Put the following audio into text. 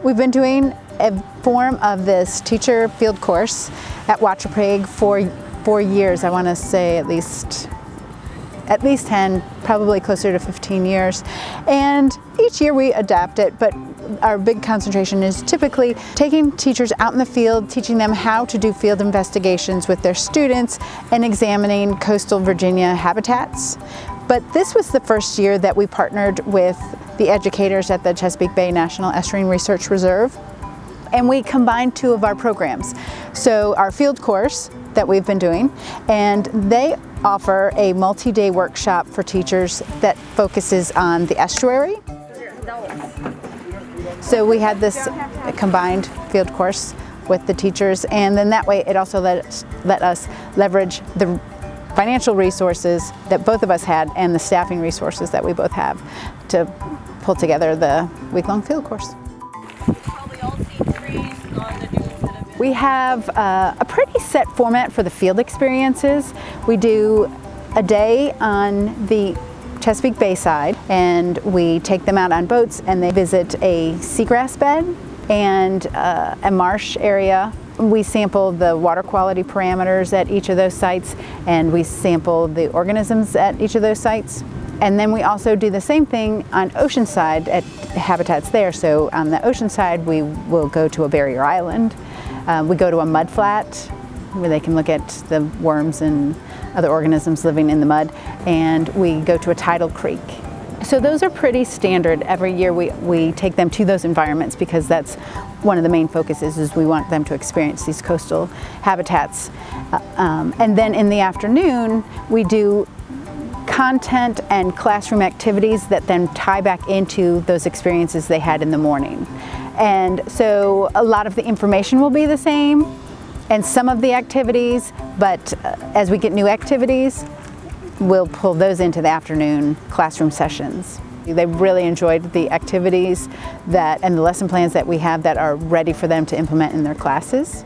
We've been doing a form of this teacher field course at Waterprague for 4 years. I want to say at least 10, probably closer to 15 years. And each year we adapt it, but our big concentration is typically taking teachers out in the field, teaching them how to do field investigations with their students and examining coastal Virginia habitats. But this was the first year that we partnered with the educators at the Chesapeake Bay National Estuary Research Reserve, and we combined 2 of our programs. So our field course that we've been doing, and they offer a multi-day workshop for teachers that focuses on the estuary. So we had this combined field course with the teachers, and then that way it also let us leverage the financial resources that both of us had and the staffing resources that we both have to pull together the week-long field course. We have a pretty set format for the field experiences. We do a day on the Chesapeake Bay side, and we take them out on boats and they visit a seagrass bed and a marsh area. We sample the water quality parameters at each of those sites, and we sample the organisms at each of those sites. And then we also do the same thing on ocean side at habitats there. So on the ocean side, we will go to a barrier island. We go to a mud flat where they can look at the worms and other organisms living in the mud, and we go to a tidal creek. So those are pretty standard. Every year we take them to those environments because that's one of the main focuses, is we want them to experience these coastal habitats. And then in the afternoon we do content and classroom activities that then tie back into those experiences they had in the morning. And so a lot of the information will be the same and some of the activities, but as we get new activities, we'll pull those into the afternoon classroom sessions. They really enjoyed the activities and the lesson plans that we have that are ready for them to implement in their classes.